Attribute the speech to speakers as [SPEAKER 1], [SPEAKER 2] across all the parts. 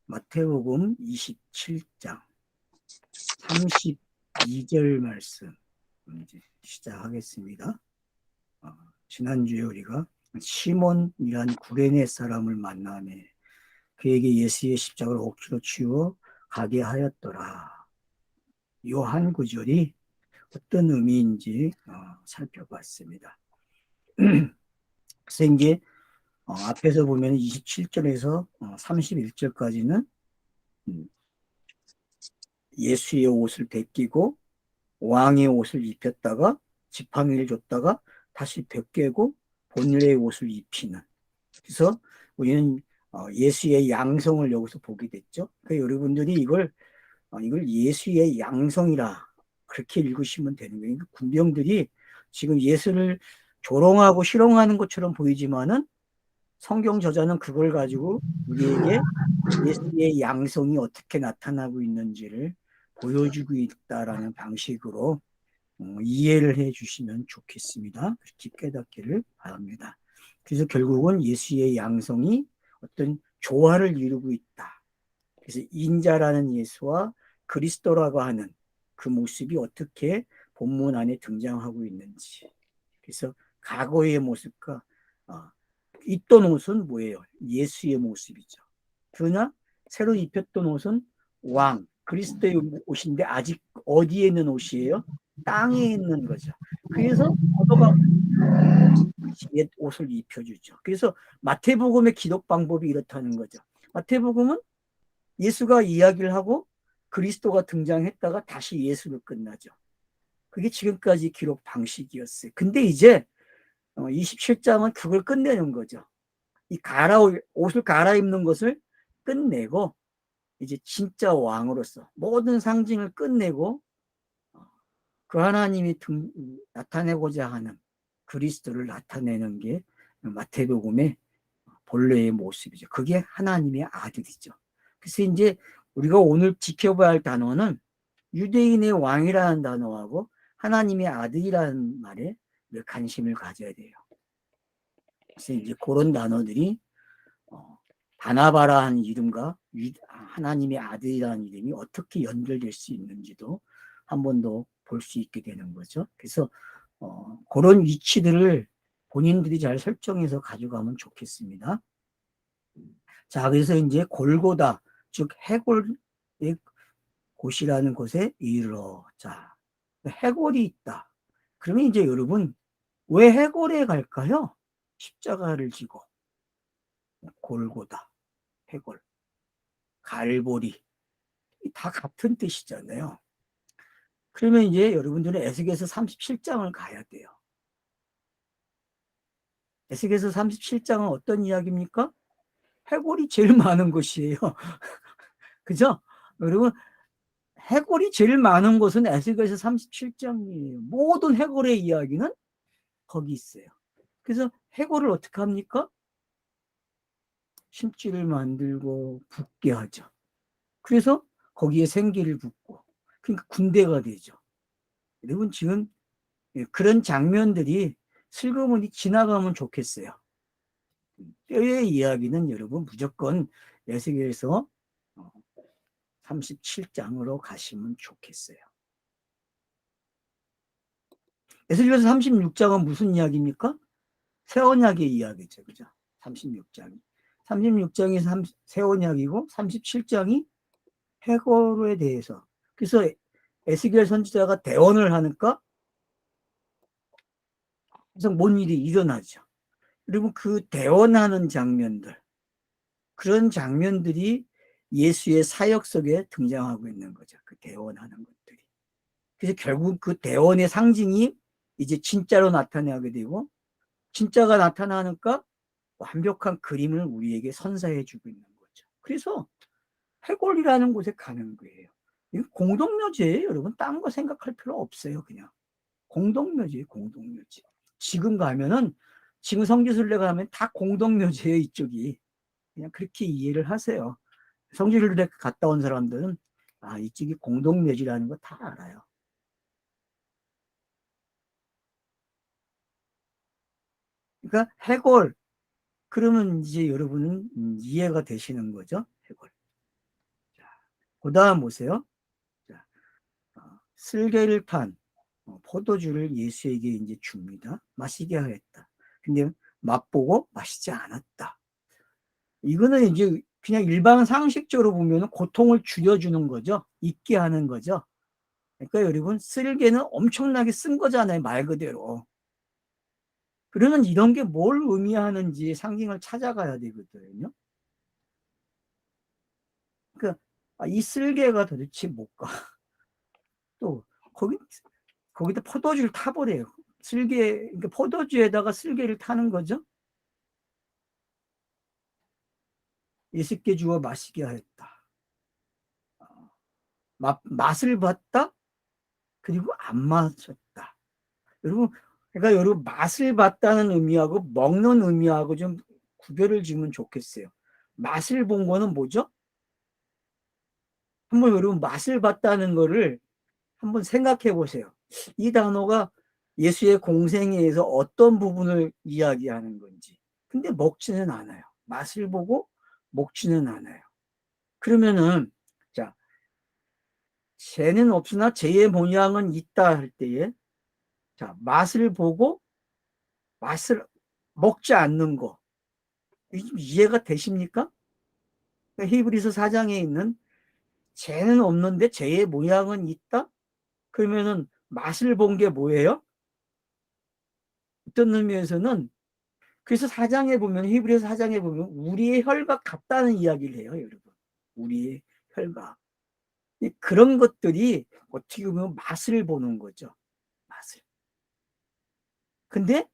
[SPEAKER 1] 마태복음 27장 32절 말씀 이제 시작하겠습니다. 지난주에 우리가 시몬이란 구레네 사람을 만나매 그에게 예수의 십자가를 억지로 치워 가게 하였더라. 이 한 구절이 어떤 의미인지 살펴봤습니다. 그래서 이제 앞에서 보면 27절에서 31절까지는 예수의 옷을 벗기고 왕의 옷을 입혔다가 지팡이를 줬다가 다시 벗기고 본래의 옷을 입히는. 그래서 우리는 예수의 양성을 여기서 보게 됐죠. 그러니까 여러분들이 이걸 예수의 양성이라 그렇게 읽으시면 되는 거예요. 군병들이 지금 예수를 조롱하고 희롱하는 것처럼 보이지만은 성경 저자는 그걸 가지고 우리에게 예수의 양성이 어떻게 나타나고 있는지를 보여주고 있다라는 방식으로 이해를 해 주시면 좋겠습니다. 그렇게 깨닫기를 바랍니다. 그래서 결국은 예수의 양성이 어떤 조화를 이루고 있다. 그래서 인자라는 예수와 그리스도라고 하는 그 모습이 어떻게 본문 안에 등장하고 있는지. 그래서 과거의 모습과 입던 옷은 뭐예요? 예수의 모습이죠. 그러나 새로 입혔던 옷은 왕, 그리스도의 옷인데 아직 어디에 있는 옷이에요? 땅에 있는 거죠. 그래서 걷어가 옛 옷을 입혀주죠. 그래서 마태복음의 기록 방법이 이렇다는 거죠. 마태복음은 예수가 이야기를 하고 그리스도가 등장했다가 다시 예수로 끝나죠. 그게 지금까지 기록 방식이었어요. 근데 이제 27장은 그걸 끝내는 거죠. 옷을 갈아입는 것을 끝내고 이제 진짜 왕으로서 모든 상징을 끝내고 그 하나님이 나타내고자 하는 그리스도를 나타내는 게 마태복음의 본래의 모습이죠. 그게 하나님의 아들이죠. 그래서 이제 우리가 오늘 지켜봐야 할 단어는 유대인의 왕이라는 단어하고 하나님의 아들이라는 말에 관심을 가져야 돼요. 그래서 이제 그런 단어들이 바나바라는 이름과 하나님의 아들이라는 이름이 어떻게 연결될 수 있는지도 한 번 더 볼 수 있게 되는 거죠. 그래서 그런 위치들을 본인들이 잘 설정해서 가져가면 좋겠습니다. 자, 그래서 이제 골고다, 즉 해골의 곳이라는 곳에 이르러. 자, 해골이 있다. 그러면 이제 여러분 왜 해골에 갈까요? 십자가를 지고 골고다, 해골, 갈보리 다 같은 뜻이잖아요. 그러면 이제 여러분들은 에스겔서 37장을 가야 돼요. 에스겔서 37장은 어떤 이야기입니까? 해골이 제일 많은 곳이에요. 그죠? 여러분 해골이 제일 많은 곳은 에스겔서 37장이에요. 모든 해골의 이야기는 거기 있어요. 그래서 해골을 어떻게 합니까? 심지를 만들고 붓게 하죠. 그래서 거기에 생기를 붓고 그러니까 군대가 되죠. 여러분 지금 그런 장면들이 슬그머니 지나가면 좋겠어요. 뼈의 이야기는 여러분 무조건 에스겔서 37장으로 가시면 좋겠어요. 에스겔서 36장은 무슨 이야기입니까? 새 언약의 이야기죠. 그죠? 36장이. 36장이 새 언약이고 37장이 해골에 대해서. 그래서 에스겔 선지자가 대언을 하니까 항상 뭔 일이 일어나죠. 그리고 그 대언하는 장면들, 그런 장면들이 예수의 사역 속에 등장하고 있는 거죠. 그 대언하는 것들이. 그래서 결국 그 대언의 상징이 이제 진짜로 나타나게 되고 진짜가 나타나니까 완벽한 그림을 우리에게 선사해 주고 있는 거죠. 그래서 해골이라는 곳에 가는 거예요. 이거 공동묘지예요. 여러분 딴 거 생각할 필요 없어요. 그냥 공동묘지예요. 공동묘지. 지금 가면은 지금 성지순례 가면 다 공동묘지예요. 이쪽이. 그냥 그렇게 이해를 하세요. 성지순례 갔다 온 사람들은 이쪽이 공동묘지라는 거 다 알아요. 그러니까 해골 그러면 이제 여러분은 이해가 되시는 거죠. 해골. 그 다음 보세요. 자, 쓸개를 탄 포도주를 예수에게 이제 줍니다. 마시게 하였다. 근데 맛보고 마시지 않았다. 이거는 이제 그냥 일반 상식적으로 보면 고통을 줄여주는 거죠. 잊게 하는 거죠. 그러니까 여러분, 쓸개는 엄청나게 쓴 거잖아요, 말 그대로. 그러면 이런 게 뭘 의미하는지 상징을 찾아가야 되거든요. 그러니까 이 쓸개가 도대체 뭘까? 또 거기다 포도주를 타버려요. 그러니까 포도주에다가 쓸개를 타는 거죠. 예수께 주어 마시게 하였다. 맛을 봤다. 그리고 안 마셨다. 여러분, 그러니까 여러분 맛을 봤다는 의미하고 먹는 의미하고 좀 구별을 지으면 좋겠어요. 맛을 본 거는 뭐죠? 한번 여러분 맛을 봤다는 거를 한번 생각해 보세요. 이 단어가 예수의 공생애에서 어떤 부분을 이야기하는 건지. 근데 먹지는 않아요. 맛을 보고 먹지는 않아요. 그러면은 자, 죄는 없으나 죄의 모양은 있다 할 때에 자, 맛을 보고 맛을 먹지 않는 거. 이해가 되십니까? 그러니까 히브리서 4장에 있는 죄는 없는데 죄의 모양은 있다? 그러면은 맛을 본 게 뭐예요? 어떤 의미에서는 그래서 4장에 보면 히브리서 4장에 보면 우리의 혈과 같다는 이야기를 해요, 여러분. 우리의 혈과. 그런 것들이 어떻게 보면 맛을 보는 거죠. 맛을. 근데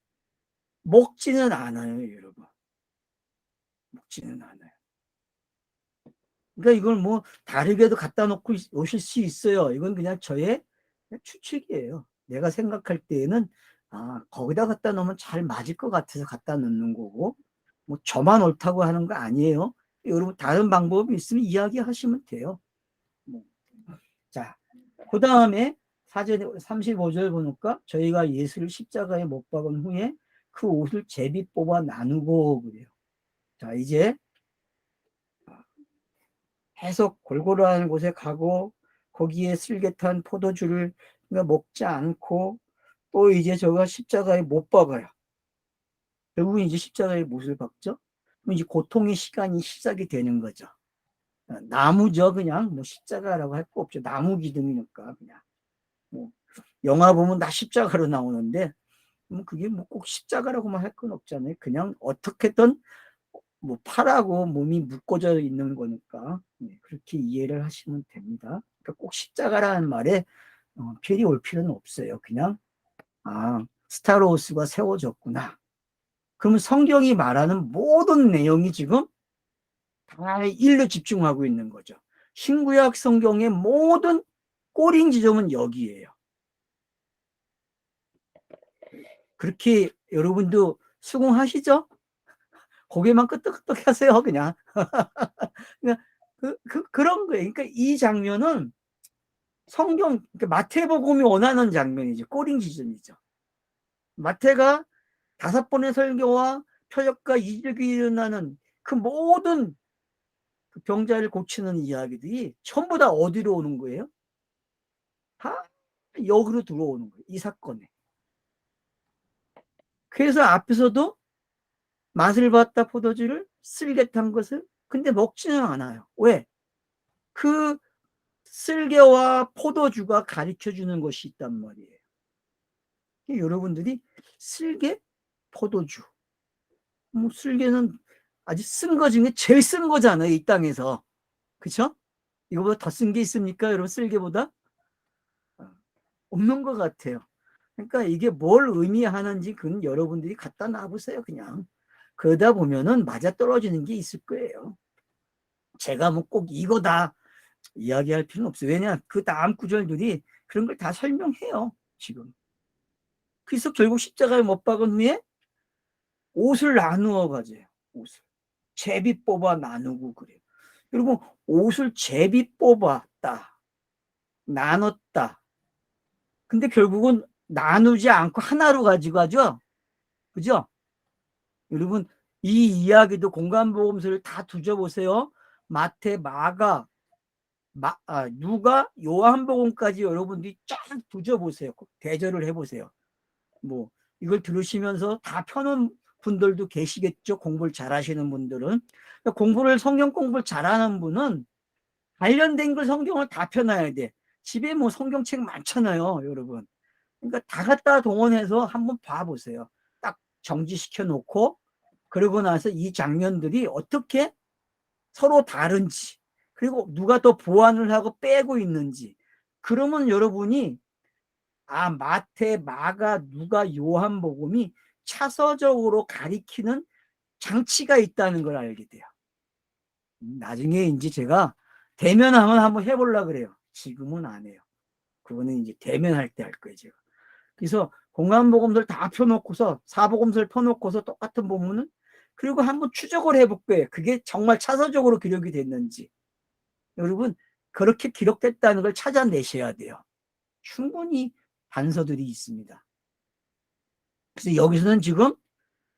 [SPEAKER 1] 먹지는 않아요, 여러분. 먹지는 않아요. 그러니까 이걸 뭐 다르게도 갖다 놓고 오실 수 있어요. 이건 그냥 저의 추측이에요. 내가 생각할 때에는 거기다 갖다 놓으면 잘 맞을 것 같아서 갖다 놓는 거고 뭐 저만 옳다고 하는 거 아니에요. 여러분 다른 방법이 있으면 이야기하시면 돼요. 뭐. 자, 그 다음에 사전 35절 보니까 저희가 예수를 십자가에 못 박은 후에 그 옷을 제비 뽑아 나누고 그래요. 자, 이제 계속 골고루한 곳에 가고 거기에 슬개탄 포도주를 먹지 않고 또 이제 저가 십자가에 못 박아요. 결국은 이제 십자가에 못을 박죠. 그럼 이제 고통의 시간이 시작이 되는 거죠. 나무죠, 그냥. 뭐 십자가라고 할 거 없죠. 나무 기둥이니까 그냥. 뭐 영화 보면 다 십자가로 나오는데 뭐 그게 뭐 꼭 십자가라고만 할 건 없잖아요. 그냥 어떻게든 뭐 팔하고 몸이 묶어져 있는 거니까 그렇게 이해를 하시면 됩니다. 그러니까 꼭 십자가라는 말에 필이 올 필요는 없어요. 그냥 스타로스가 세워졌구나. 그러면 성경이 말하는 모든 내용이 지금 다 일로 집중하고 있는 거죠. 신구약 성경의 모든 꼬린 지점은 여기에요. 그렇게 여러분도 수긍하시죠? 고개만 끄덕끄덕 하세요, 그냥. 그런 거예요. 그러니까 이 장면은 성경, 그러니까 마태복음이 원하는 장면이죠. 꼬린 지점이죠. 마태가 5번의 설교와 표적과 이적이 일어나는 그 모든 그 병자를 고치는 이야기들이 전부 다 어디로 오는 거예요? 다 여기로 들어오는 거예요. 이 사건에. 그래서 앞에서도 맛을 봤다 포도주를 쓸개 탄 것을 근데 먹지는 않아요. 왜? 그 쓸개와 포도주가 가르쳐 주는 것이 있단 말이에요. 여러분들이 쓸개, 포도주. 뭐 쓸개는 아주 쓴 거 중에 제일 쓴 거잖아요. 이 땅에서. 그쵸? 이거보다 더 쓴 게 있습니까? 여러분 쓸개보다? 없는 것 같아요. 그러니까 이게 뭘 의미하는지 그건 여러분들이 갖다 놔보세요. 그냥. 그러다 보면은 맞아떨어지는 게 있을 거예요. 제가 뭐 꼭 이거다 이야기할 필요는 없어요. 왜냐 그 다음 구절들이 그런 걸 다 설명해요. 지금. 그래서 결국 십자가에 못 박은 후에 옷을 나누어 가져요. 옷을. 제비 뽑아 나누고 그래요. 그리고 옷을 제비 뽑았다. 나눴다. 근데 결국은 나누지 않고 하나로 가지고 가죠. 그죠? 여러분 이 이야기도 공간보험서를 다 뒤져보세요. 마태, 마가, 누가 요한복음까지 여러분들이 쫙 뒤져보세요. 대절을 해보세요. 뭐 이걸 들으시면서 다 펴놓은 분들도 계시겠죠. 공부를 잘하시는 분들은. 성경 공부를 잘하는 분은 관련된 걸 성경을 다 펴놔야 돼. 집에 뭐 성경책 많잖아요, 여러분. 그러니까 다 갖다 동원해서 한번 봐보세요. 딱 정지시켜 놓고, 그러고 나서 이 장면들이 어떻게 서로 다른지, 그리고 누가 더 보완을 하고 빼고 있는지. 그러면 여러분이 마태, 마가, 누가, 요한복음이 차서적으로 가리키는 장치가 있다는 걸 알게 돼요. 나중에 이제 제가 대면하면 한번 해보려고 그래요. 지금은 안 해요. 그거는 이제 대면할 때 할 거예요, 제가. 그래서 공간복음들 다 펴놓고서, 사복음서를 펴놓고서 똑같은 본문은, 그리고 한번 추적을 해볼 거예요. 그게 정말 차서적으로 기록이 됐는지. 여러분, 그렇게 기록됐다는 걸 찾아내셔야 돼요. 충분히 단서들이 있습니다. 그래서 여기서는 지금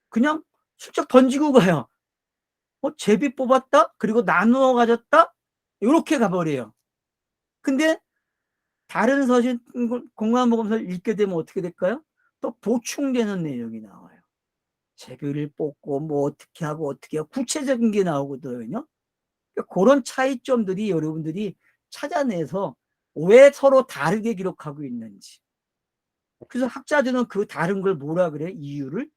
[SPEAKER 1] 그냥 슬쩍 던지고 가요. 제비 뽑았다? 그리고 나누어 가졌다? 이렇게 가버려요. 근데 다른 서신, 공간복음서를 읽게 되면 어떻게 될까요? 또 보충되는 내용이 나와요. 제비를 뽑고 뭐 어떻게 하고 어떻게 하고 구체적인 게 나오거든요. 그런 차이점들이 여러분들이 찾아내서 왜 서로 다르게 기록하고 있는지. 그래서 학자들은 그 다른 걸 뭐라 그래? 이유를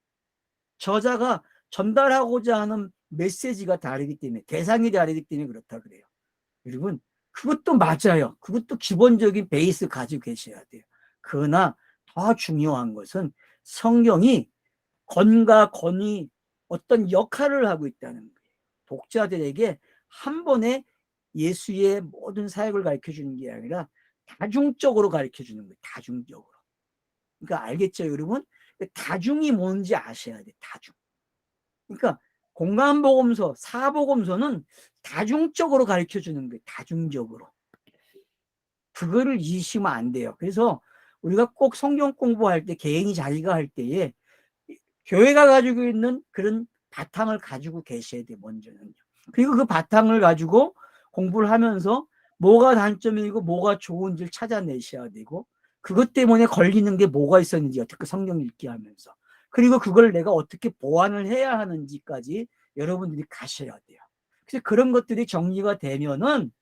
[SPEAKER 1] 저자가 전달하고자 하는 메시지가 다르기 때문에, 대상이 다르기 때문에 그렇다 그래요. 여러분, 그것도 맞아요. 그것도 기본적인 베이스 가지고 계셔야 돼요. 그러나 더 중요한 것은 성경이 건과 건이 어떤 역할을 하고 있다는 거예요. 독자들에게 한 번에 예수의 모든 사역을 가르쳐 주는 게 아니라 다중적으로 가르쳐 주는 거예요. 다중적으로. 그러니까 알겠죠, 여러분? 다중이 뭔지 아셔야 돼요. 다중. 그러니까 공간복음서, 사복음서는 다중적으로 가르쳐 주는 거예요. 다중적으로. 그거를 잊으시면 안 돼요. 그래서 우리가 꼭 성경 공부할 때, 개인이 자기가 할 때에 교회가 가지고 있는 그런 바탕을 가지고 계셔야 돼요, 먼저는요. 그리고 그 바탕을 가지고 공부를 하면서 뭐가 단점이고 뭐가 좋은지를 찾아내셔야 되고, 그것 때문에 걸리는 게 뭐가 있었는지 어떻게 성경 읽기 하면서, 그리고 그걸 내가 어떻게 보완을 해야 하는지까지 여러분들이 가셔야 돼요. 그래서 그런 것들이 정리가 되면은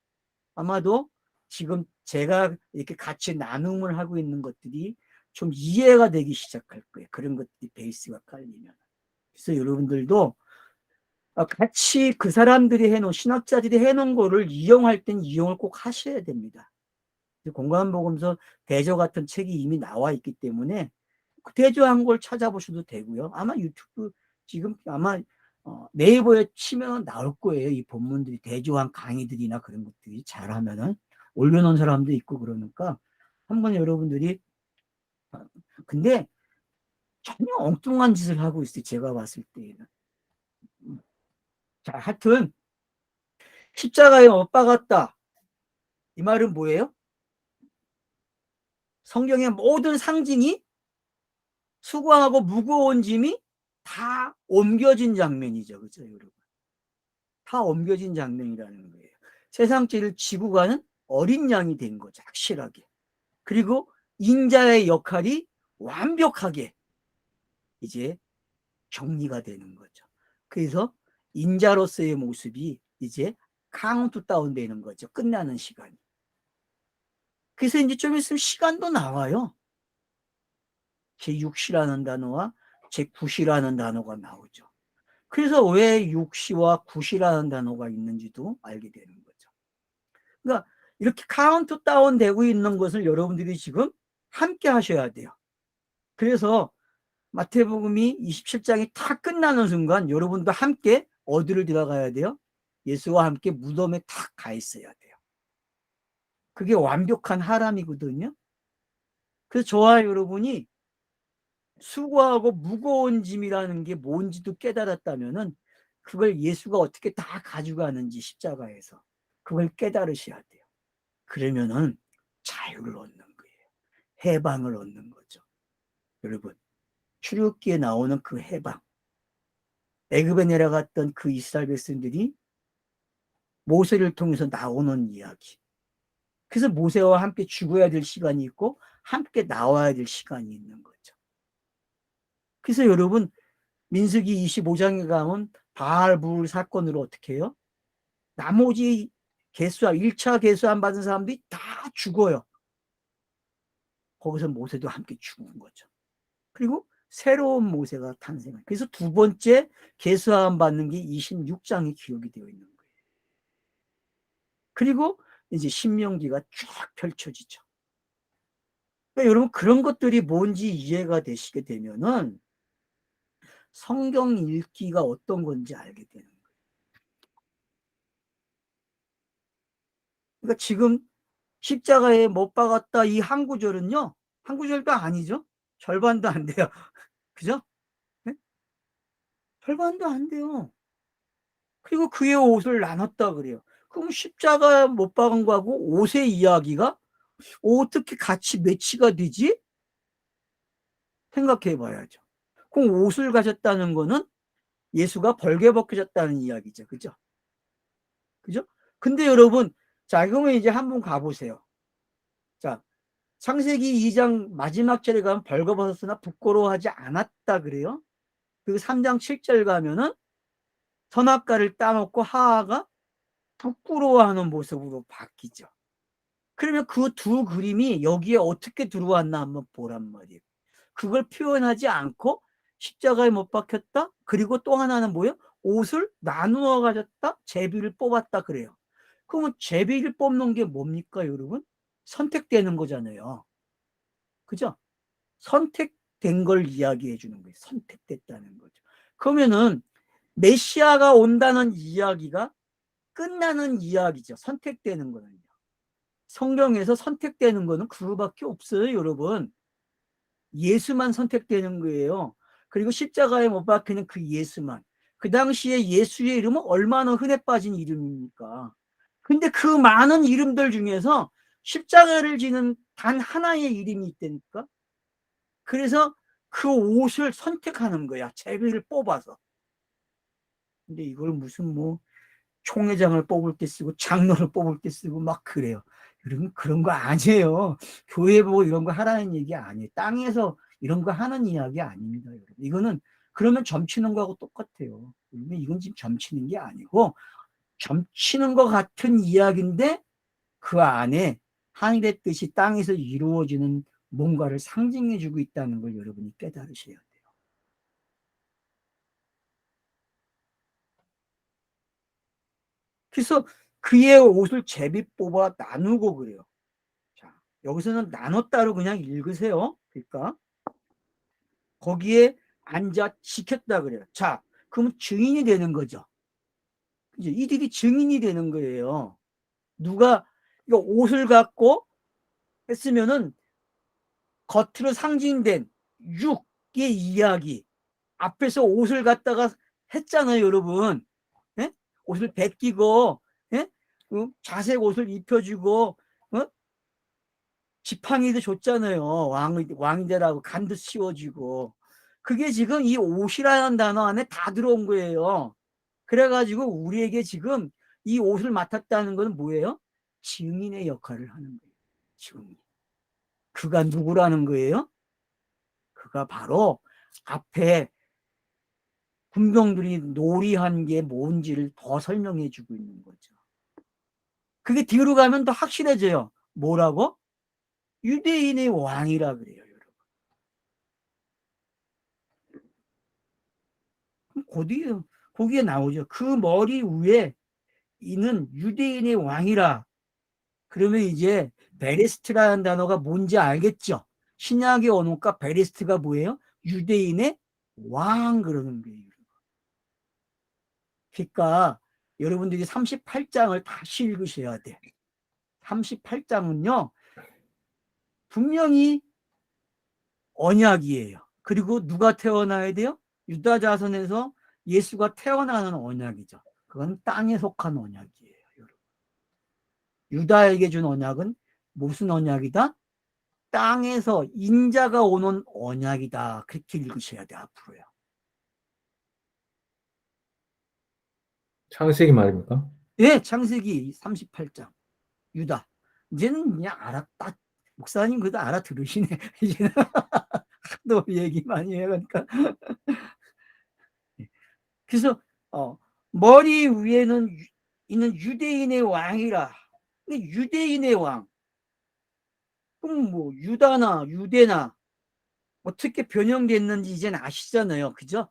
[SPEAKER 1] 아마도 지금 제가 이렇게 같이 나눔을 하고 있는 것들이 좀 이해가 되기 시작할 거예요. 그런 것들이 베이스가 깔리면. 그래서 여러분들도 같이 그 사람들이 해놓은, 신학자들이 해놓은 거를 이용할 땐 이용을 꼭 하셔야 됩니다. 공간복음서 대저 같은 책이 이미 나와 있기 때문에 그 대저한 걸 찾아보셔도 되고요. 아마 유튜브 지금 아마 네이버에 치면 나올 거예요. 이 본문들이, 대조한 강의들이나 그런 것들이 잘하면은 올려놓은 사람도 있고 그러니까 한번 여러분들이, 근데 전혀 엉뚱한 짓을 하고 있어요. 제가 봤을 때에는. 자, 하여튼 십자가에 못 박았다. 이 말은 뭐예요? 성경의 모든 상징이, 수고하고 무거운 짐이 다 옮겨진 장면이죠. 그죠, 여러분? 다 옮겨진 장면이라는 거예요. 세상 죄를 지고 가는 어린 양이 된 거죠. 확실하게. 그리고 인자의 역할이 완벽하게 이제 정리가 되는 거죠. 그래서 인자로서의 모습이 이제 카운트다운 되는 거죠. 끝나는 시간이. 그래서 이제 좀 있으면 시간도 나와요. 제6시라는 단어와 제9시라는 단어가 나오죠. 그래서 왜 6시와 9시라는 단어가 있는지도 알게 되는 거죠. 그러니까 이렇게 카운트다운 되고 있는 것을 여러분들이 지금 함께 하셔야 돼요. 그래서 마태복음이 27장이 다 끝나는 순간 여러분도 함께 어디를 들어가야 돼요? 예수와 함께 무덤에 탁 가 있어야 돼요. 그게 완벽한 하람이거든요. 그래서 저와 여러분이 수고하고 무거운 짐이라는 게 뭔지도 깨달았다면은 그걸 예수가 어떻게 다 가져가는지 십자가에서 그걸 깨달으셔야 돼요. 그러면은 자유를 얻는 거예요. 해방을 얻는 거죠. 여러분, 출애굽기에 나오는 그 해방, 애굽에 내려갔던 그 이스라엘 백성들이 모세를 통해서 나오는 이야기, 그래서 모세와 함께 죽어야 될 시간이 있고 함께 나와야 될 시간이 있는 거죠. 그래서 여러분 민수기 25장에 가면 바알불 사건으로 어떻게 해요? 나머지 1차 계수안 받은 사람들이 다 죽어요. 거기서 모세도 함께 죽은 거죠. 그리고 새로운 모세가 탄생한. 그래서 두 번째 계수안 받는 게 26장이 기록이 되어 있는 거예요. 그리고 이제 신명기가 쫙 펼쳐지죠. 그러니까 여러분 그런 것들이 뭔지 이해가 되시게 되면은 성경 읽기가 어떤 건지 알게 되는 거예요. 그러니까 지금 십자가에 못 박았다 이 한 구절은요. 한 구절도 아니죠. 절반도 안 돼요. 그죠? 네? 절반도 안 돼요. 그리고 그의 옷을 나눴다 그래요. 그럼 십자가 못 박은 거하고 옷의 이야기가 어떻게 같이 매치가 되지? 생각해 봐야죠. 그럼 옷을 가졌다는 거는 예수가 벌게 벗겨졌다는 이야기죠. 그죠? 그죠? 근데 여러분, 자, 그러면 이제 한번 가보세요. 자, 창세기 2장 마지막 절에 가면 벌거벗었으나 부끄러워하지 않았다 그래요. 그리고 3장 7절 가면은 선악과를 따먹고 하하가 부끄러워하는 모습으로 바뀌죠. 그러면 그 두 그림이 여기에 어떻게 들어왔나 한번 보란 말이에요. 그걸 표현하지 않고 십자가에 못 박혔다. 그리고 또 하나는 뭐예요? 옷을 나누어 가졌다. 제비를 뽑았다 그래요. 그러면 제비를 뽑는 게 뭡니까 여러분? 선택되는 거잖아요. 그죠? 선택된 걸 이야기해 주는 거예요. 선택됐다는 거죠. 그러면은 메시아가 온다는 이야기가 끝나는 이야기죠. 선택되는 거는요. 성경에서 선택되는 거는 그거밖에 없어요, 여러분. 예수만 선택되는 거예요. 그리고 십자가에 못 박히는 그 예수만. 그 당시에 예수의 이름은 얼마나 흔해 빠진 이름입니까? 근데 그 많은 이름들 중에서 십자가를 지는 단 하나의 이름이 있다니까? 그래서 그 옷을 선택하는 거야. 제비를 뽑아서. 근데 이걸 무슨 뭐 총회장을 뽑을 때 쓰고 장로를 뽑을 때 쓰고 막 그래요. 여러분 그런 거 아니에요. 교회 보고 이런 거 하라는 얘기 아니에요. 땅에서 이런 거 하는 이야기 아닙니다. 여러분. 이거는 그러면 점치는 거하고 똑같아요. 이건 지금 점치는 게 아니고 점치는 것 같은 이야기인데 그 안에 하늘의 뜻이 땅에서 이루어지는 뭔가를 상징해주고 있다는 걸 여러분이 깨달으셔야 돼요. 그래서 그의 옷을 제비 뽑아 나누고 그래요. 자, 여기서는 나눴다로 그냥 읽으세요. 그러니까 거기에 앉아 지켰다 그래요. 자, 그럼 증인이 되는 거죠. 이제 이들이 증인이 되는 거예요. 누가 이거 옷을 갖고 했으면은 겉으로 상징된 육의 이야기 앞에서 옷을 갖다가 했잖아요, 여러분. 예? 옷을 벗기고 예? 자색 옷을 입혀주고 지팡이도 줬잖아요. 왕이되라고 간도 씌워주고. 그게 지금 이 옷이라는 단어 안에 다 들어온 거예요. 그래가지고 우리에게 지금 이 옷을 맡았다는 건 뭐예요? 증인의 역할을 하는 거예요. 증인. 그가 누구라는 거예요? 그가 바로 앞에 군병들이 놀이한 게 뭔지를 더 설명해 주고 있는 거죠. 그게 뒤로 가면 더 확실해져요. 뭐라고? 유대인의 왕이라 그래요. 거기에, 거기에 나오죠. 그 머리 위에 있는 유대인의 왕이라. 그러면 이제 베레스트라는 단어가 뭔지 알겠죠? 신약의 언어가 베레스트가 뭐예요? 유대인의 왕 그러는 거예요. 그러니까 여러분들이 38장을 다시 읽으셔야 돼. 38장은요. 분명히 언약이에요. 그리고 누가 태어나야 돼요? 유다 자손에서 예수가 태어나는 언약이죠. 그건 땅에 속한 언약이에요. 유다에게 준 언약은 무슨 언약이다? 땅에서 인자가 오는 언약이다. 그렇게 읽으셔야 돼, 앞으로요.
[SPEAKER 2] 창세기 말입니까?
[SPEAKER 1] 네, 창세기 38장. 유다. 이제는 그냥 딱 목사님 그래도 알아들으시네. 이제는 너 얘기 많이 해가니까. 그래서 머리 위에는 있는 유대인의 왕이라. 유대인의 왕. 그럼 뭐 유다나 유대나 어떻게 변형됐는지 이제는 아시잖아요. 그죠?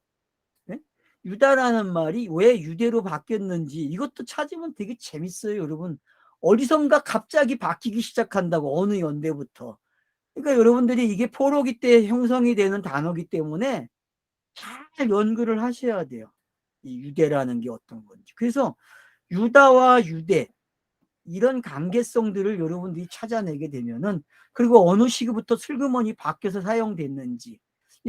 [SPEAKER 1] 네? 유다라는 말이 왜 유대로 바뀌었는지 이것도 찾으면 되게 재밌어요, 여러분. 어디선가 갑자기 바뀌기 시작한다고, 어느 연대부터. 그러니까 여러분들이 이게 포로기 때 형성이 되는 단어기 때문에 잘 연구를 하셔야 돼요. 이 유대라는 게 어떤 건지. 그래서 유다와 유대, 이런 관계성들을 여러분들이 찾아내게 되면은, 그리고 어느 시기부터 슬그머니 바뀌어서 사용됐는지,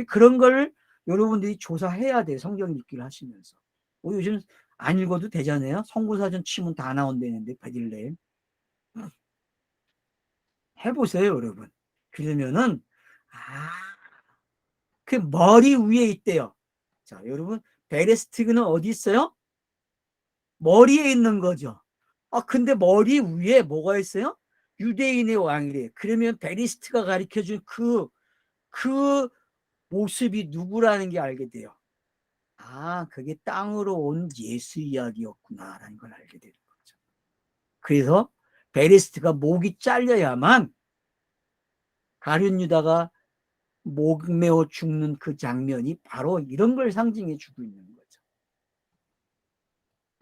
[SPEAKER 1] 그런 걸 여러분들이 조사해야 돼요. 성경 읽기를 하시면서. 요즘 안 읽어도 되잖아요. 성구사전 치면 다 나온다는데, 베들레헴. 해보세요, 여러분. 그러면은, 그 머리 위에 있대요. 자, 여러분, 베레스티그는 어디 있어요? 머리에 있는 거죠. 근데 머리 위에 뭐가 있어요? 유대인의 왕이래. 그러면 베리스트가 가르쳐준 그 모습이 누구라는 게 알게 돼요. 그게 땅으로 온 예수 이야기였구나라는 걸 알게 되는 거죠. 그래서 베리스트가 목이 잘려야만 가룟 유다가 목 메어 죽는 그 장면이 바로 이런 걸 상징해 주고 있는 거죠.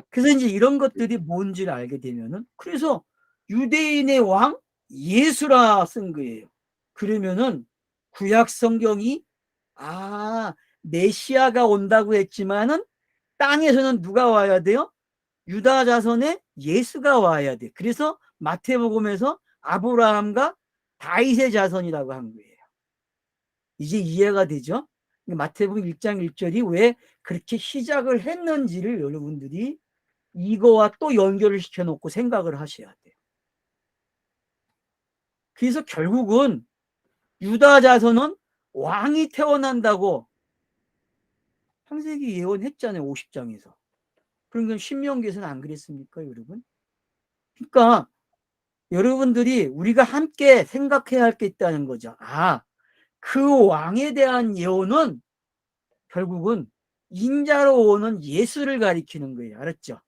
[SPEAKER 1] 그래서 이제 이런 것들이 뭔지를 알게 되면은, 그래서 유대인의 왕 예수라 쓴 거예요. 그러면은 구약 성경이 메시아가 온다고 했지만은 땅에서는 누가 와야 돼요? 유다 자손의 예수가 와야 돼. 그래서 마태복음에서 아브라함과 다윗의 자손이라고 한 거예요. 이제 이해가 되죠? 마태복음 1장 1절이 왜 그렇게 시작을 했는지를 여러분들이 이거와 또 연결을 시켜놓고 생각을 하셔야 돼요. 그래서 결국은 유다 자손은 왕이 태어난다고 창세기 예언했잖아요. 50장에서. 그러니까 신명기에서는 안 그랬습니까, 여러분? 그러니까 여러분들이 우리가 함께 생각해야 할 게 있다는 거죠. 그 왕에 대한 예언은 결국은 인자로 오는 예수를 가리키는 거예요. 알았죠?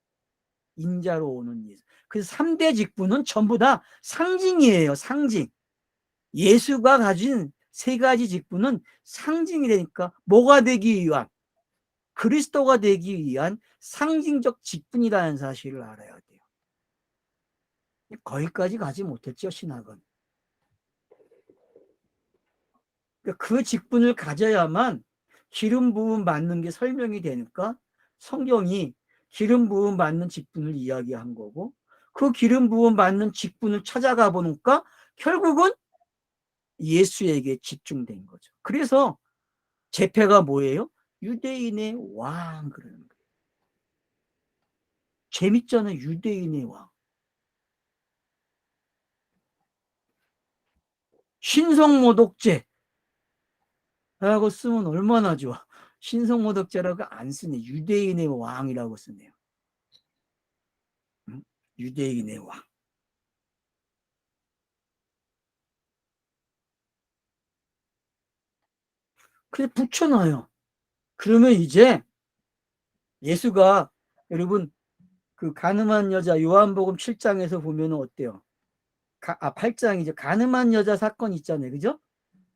[SPEAKER 1] 인자로 오는 예수. 그래서 3대 직분은 전부 다 상징이에요. 상징. 예수가 가진 3가지 직분은 상징이라니까. 뭐가 되기 위한, 그리스도가 되기 위한 상징적 직분이라는 사실을 알아야 돼요. 거기까지 가지 못했죠, 신학은. 그 직분을 가져야만 기름 부음 받는 게 설명이 되니까 성경이 기름 부음 받는 직분을 이야기한 거고, 그 기름 부음 받는 직분을 찾아가 보니까 결국은 예수에게 집중된 거죠. 그래서 제패가 뭐예요? 유대인의 왕, 그러는 거예요. 재밌잖아요. 유대인의 왕. 신성모독죄 라고 쓰면 얼마나 좋아. 신성모독죄라고 안 쓰네. 유대인의 왕이라고 쓰네요. 응? 유대인의 왕. 그래 붙여놔요. 그러면 이제 예수가, 여러분, 그 가늠한 여자 요한복음 7장에서 보면 어때요? 8장이죠. 가늠한 여자 사건 있잖아요. 그죠?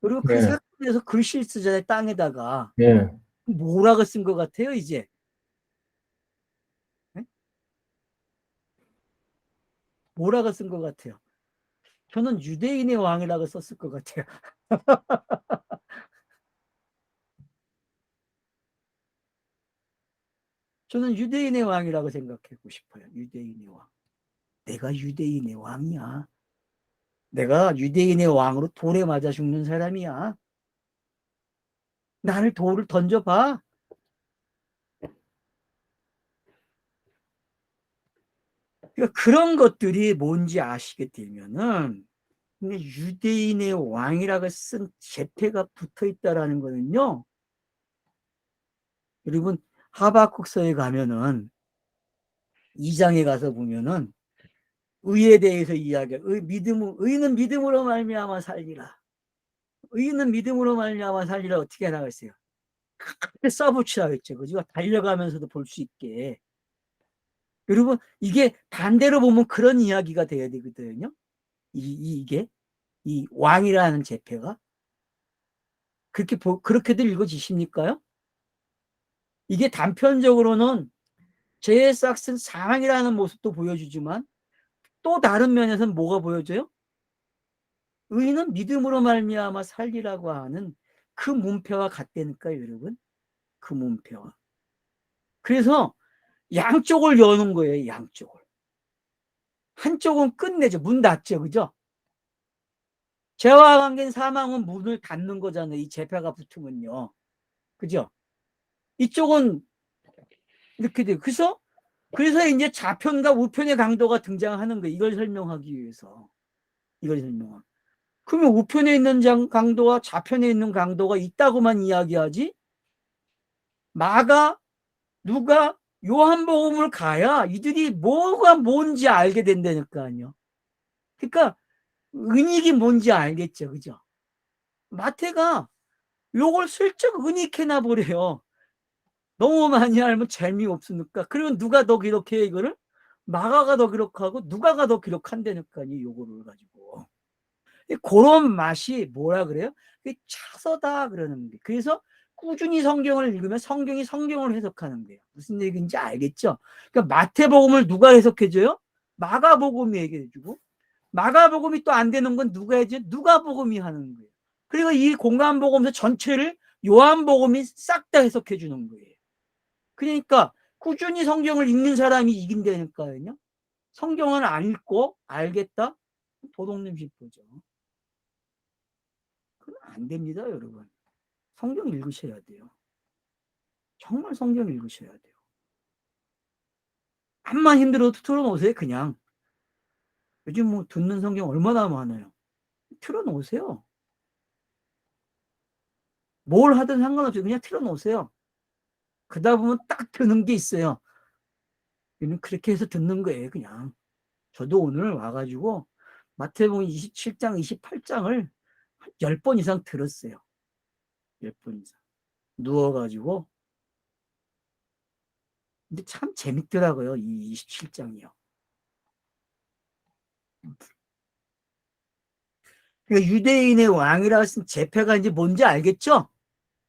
[SPEAKER 1] 그리고 그
[SPEAKER 2] 예,
[SPEAKER 1] 사건에서 글씨를 쓰잖아요. 땅에다가.
[SPEAKER 2] 예.
[SPEAKER 1] 뭐라고 쓴 것 같아요, 이제? 네? 뭐라고 쓴 것 같아요? 저는 유대인의 왕이라고 썼을 것 같아요. 저는 유대인의 왕이라고 생각하고 싶어요. 유대인의 왕. 내가 유대인의 왕이야. 내가 유대인의 왕으로 돌에 맞아 죽는 사람이야. 나를 돌을 던져봐. 그러니까 그런 것들이 뭔지 아시게 되면은, 유대인의 왕이라고 쓴 제패가 붙어 있다라는 거는요, 여러분, 하박국서에 가면은 2장에 가서 보면은 의에 대해서 이야기해. 의는 믿음으로 말미암아 살리라. 의는 믿음으로 말미암아 살리라. 어떻게 나가있어요? 크게 써붙이라겠죠. 그죠? 달려가면서도 볼 수 있게. 여러분, 이게 반대로 보면 그런 이야기가 돼야 되거든요. 이게 이 왕이라는 제패가 그렇게들 읽어지십니까요? 이게 단편적으로는 죄의 싹은 사망이라는 모습도 보여주지만 또 다른 면에서는 뭐가 보여져요? 의는 믿음으로 말미암아 살리라고 하는 그 문패와 같다니까요, 여러분. 그 문패와. 그래서 양쪽을 여는 거예요, 양쪽을. 한쪽은 끝내죠. 문 닫죠, 그죠? 죄와 관계인 사망은 문을 닫는 거잖아요. 이 제패가 붙으면요. 그죠? 이쪽은 이렇게 돼요. 그래서 이제 좌편과 우편의 강도가 등장하는 거예요. 이걸 설명하기 위해서. 이걸 설명하기. 그러면 우편에 있는 강도와 좌편에 있는 강도가 있다고만 이야기하지, 마가, 누가 요한복음을 가야 이들이 뭐가 뭔지 알게 된다니까요. 그러니까 은익이 뭔지 알겠죠. 그죠? 마태가 요걸 슬쩍 은익해놔 버려요. 너무 많이 알면 재미없으니까. 그러면 누가 더 기록해 이거를? 마가가 더 기록하고 누가가 더 기록한다니까요. 요거를 가지고. 그런 맛이 뭐라 그래요? 차서다 그러는 게. 그래서 꾸준히 성경을 읽으면 성경이 성경을 해석하는 거예요. 무슨 얘기인지 알겠죠? 그러니까 마태복음을 누가 해석해줘요? 마가복음이 얘기해주고, 마가복음이 또 안 되는 건 누가 해줘? 누가복음이 하는 거예요. 그리고 이 공간복음서 전체를 요한복음이 싹 다 해석해 주는 거예요. 그러니까 꾸준히 성경을 읽는 사람이 이긴다니까요. 성경을 안 읽고 알겠다? 도둑놈 싶어죠. 그건 안 됩니다, 여러분. 성경 읽으셔야 돼요. 정말 성경 읽으셔야 돼요. 암만 힘들어도 틀어놓으세요, 그냥. 요즘 뭐 듣는 성경 얼마나 많아요. 틀어놓으세요. 뭘 하든 상관없어요. 그냥 틀어놓으세요. 그러다 보면 딱 드는 게 있어요. 그렇게 해서 듣는 거예요, 그냥. 저도 오늘 와가지고 마태복음 27장, 28장을 10번 이상 들었어요. 10번 이상. 누워가지고. 근데 참 재밌더라고요, 이 27장이요. 그러니까 유대인의 왕이라 쓴 제패가 이제 뭔지 알겠죠?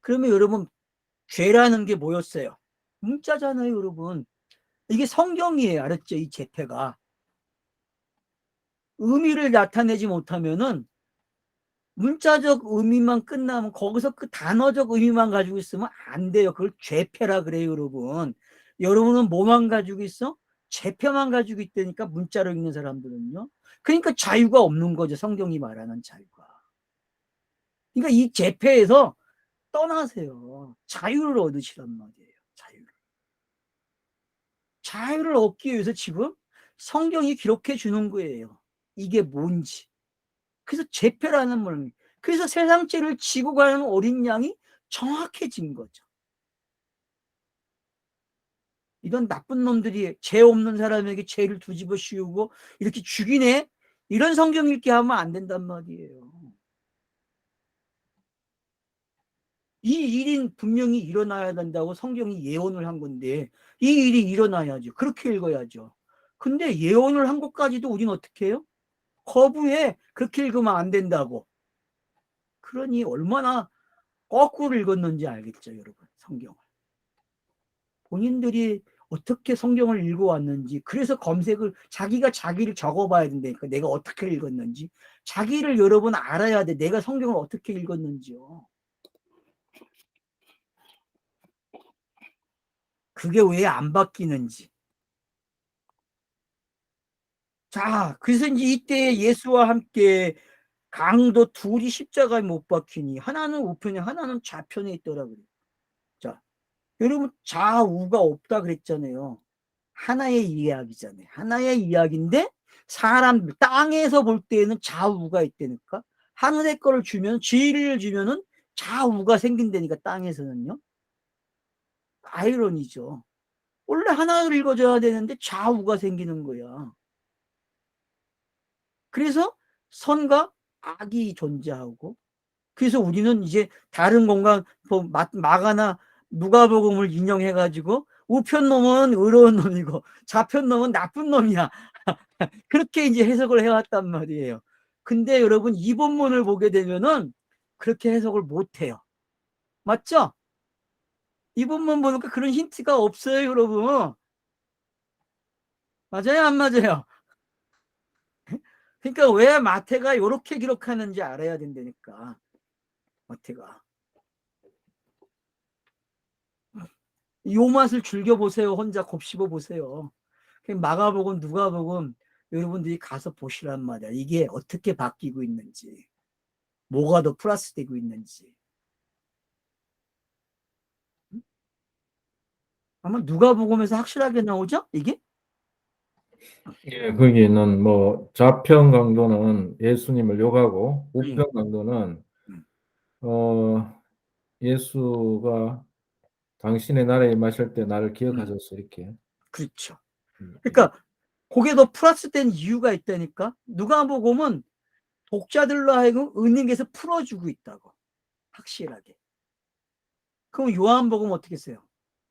[SPEAKER 1] 그러면 여러분, 죄라는 게 뭐였어요? 문자잖아요, 여러분. 이게 성경이에요, 알았죠? 이 제패가. 의미를 나타내지 못하면은 문자적 의미만 끝나면 거기서 그 단어적 의미만 가지고 있으면 안 돼요. 그걸 죄패라 그래요, 여러분. 여러분은 뭐만 가지고 있어? 죄패만 가지고 있다니까, 문자로 읽는 사람들은요. 그러니까 자유가 없는 거죠, 성경이 말하는 자유가. 그러니까 이 죄패에서 떠나세요. 자유를 얻으시란 말이에요. 자유를 얻기 위해서 지금 성경이 기록해 주는 거예요. 이게 뭔지. 그래서 제패라는 말. 그래서 세상 죄를 지고 가는 어린 양이 정확해진 거죠. 이런 나쁜 놈들이 죄 없는 사람에게 죄를 뒤집어 씌우고 이렇게 죽이네, 이런 성경 읽기 하면 안 된단 말이에요. 이 일이 분명히 일어나야 된다고 성경이 예언을 한 건데 이 일이 일어나야죠. 그렇게 읽어야죠. 근데 예언을 한 것까지도 우리는 어떻게 해요? 거부해. 그렇게 읽으면 안 된다고. 그러니 얼마나 거꾸로 읽었는지 알겠죠, 여러분. 성경을. 본인들이 어떻게 성경을 읽어왔는지, 그래서 검색을, 자기가 자기를 적어봐야 된다니까. 내가 어떻게 읽었는지. 자기를 여러분 알아야 돼. 내가 성경을 어떻게 읽었는지요. 그게 왜 안 바뀌는지. 자, 그래서 이제 이때 예수와 함께 강도 둘이 십자가에 못 박히니 하나는 우편에 하나는 좌편에 있더라고요. 자, 여러분 좌우가 없다 그랬잖아요. 하나의 이야기잖아요. 하나의 이야기인데 사람 땅에서 볼 때에는 좌우가 있다니까. 하늘의 거를 주면, 진리를 주면은 좌우가 생긴다니까, 땅에서는요. 아이러니죠. 원래 하나를 읽어줘야 되는데 좌우가 생기는 거야. 그래서 선과 악이 존재하고, 그래서 우리는 이제 다른 공간 마가나 누가복음을 인용해 가지고 우편 놈은 의로운 놈이고 좌편 놈은 나쁜 놈이야. 그렇게 이제 해석을 해왔단 말이에요. 근데 여러분 이 본문을 보게 되면은 그렇게 해석을 못해요. 맞죠? 이 본문 보니까 그런 힌트가 없어요, 여러분. 맞아요, 안 맞아요? 그러니까 왜 마태가 이렇게 기록하는지 알아야 된다니까. 마태가 요 맛을 즐겨보세요. 혼자 곱씹어 보세요. 마가복음, 누가복음 여러분들이 가서 보시란 말이야. 이게 어떻게 바뀌고 있는지, 뭐가 더 플러스 되고 있는지. 아마 누가복음에서 확실하게 나오죠? 이게?
[SPEAKER 2] 예, 거기는 뭐 좌편 강도는 예수님을 욕하고 우편 강도는
[SPEAKER 1] 음.
[SPEAKER 2] 예수가 당신의 나라에 임하실 때 나를 기억하셨어 이렇게.
[SPEAKER 1] 그렇죠.
[SPEAKER 2] 예.
[SPEAKER 1] 그러니까 그게 더 플러스 된 이유가 있다니까. 누가복음은 독자들로 하여금 은행에서 풀어주고 있다고. 확실하게. 그럼 요한복음 어떻게 써요?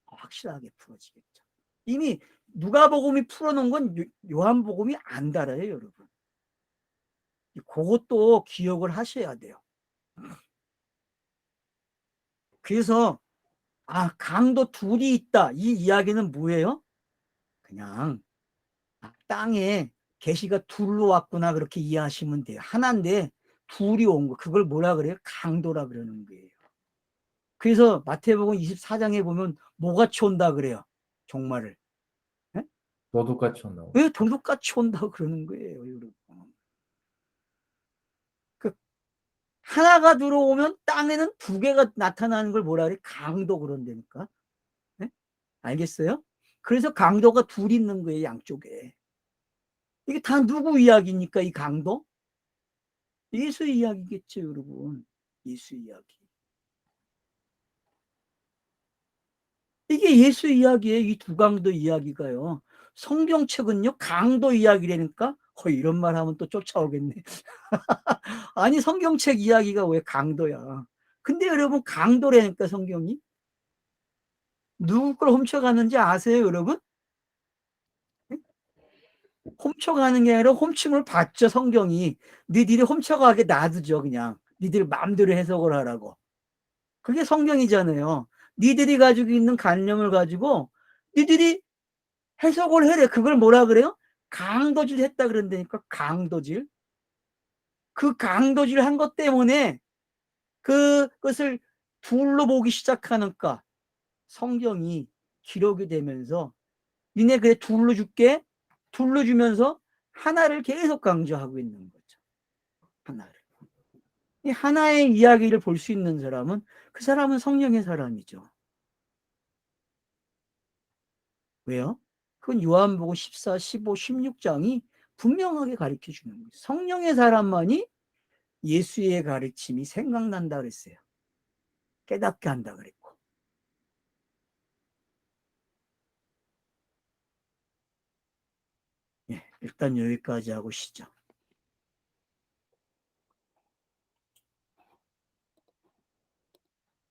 [SPEAKER 1] 확실하게 풀어지겠죠. 이미 누가복음이 풀어놓은 건 요한복음이 안 달아요, 여러분. 그것도 기억을 하셔야 돼요. 그래서 강도 둘이 있다. 이 이야기는 뭐예요? 그냥 땅에 계시가 둘로 왔구나 그렇게 이해하시면 돼요. 하나인데 둘이 온 거. 그걸 뭐라 그래요? 강도라 그러는 거예요. 그래서 마태복음 24장에 보면 뭐같이 온다 그래요. 종말을. 네?
[SPEAKER 2] 도둑같이 온다고.
[SPEAKER 1] 왜 도둑같이 온다고 그러는 거예요, 여러분. 그 하나가 들어오면 땅에는 두 개가 나타나는 걸 뭐라 그래? 강도 그런다니까. 네? 알겠어요? 그래서 강도가 둘 있는 거예요, 양쪽에. 이게 다 누구 이야기입니까, 이 강도? 예수 이야기겠죠, 여러분. 예수 이야기. 이게 예수 이야기예요, 이 두 강도 이야기가요. 성경책은요, 강도 이야기라니까? 이런 말 하면 또 쫓아오겠네. 아니, 성경책 이야기가 왜 강도야? 근데 여러분, 강도라니까, 성경이? 누구 걸 훔쳐가는지 아세요, 여러분? 훔쳐가는 게 아니라 훔침을 받죠, 성경이. 니들이 훔쳐가게 놔두죠, 그냥. 니들 마음대로 해석을 하라고. 그게 성경이잖아요. 니들이 가지고 있는 관념을 가지고 니들이 해석을 해래. 그걸 뭐라 그래요? 강도질 했다 그런다니까. 강도질. 그 강도질 한 것 때문에 그것을 둘로 보기 시작하니까 성경이 기록이 되면서 니네 그래 둘로 줄게. 둘로 주면서 하나를 계속 강조하고 있는 거죠. 하나를. 이 하나의 이야기를 볼 수 있는 사람은 그 사람은 성령의 사람이죠. 왜요? 그건 요한복음 14, 15, 16장이 분명하게 가르쳐 주는 거예요. 성령의 사람만이 예수의 가르침이 생각난다 그랬어요. 깨닫게 한다 그랬고. 예, 일단 여기까지 하고 시죠.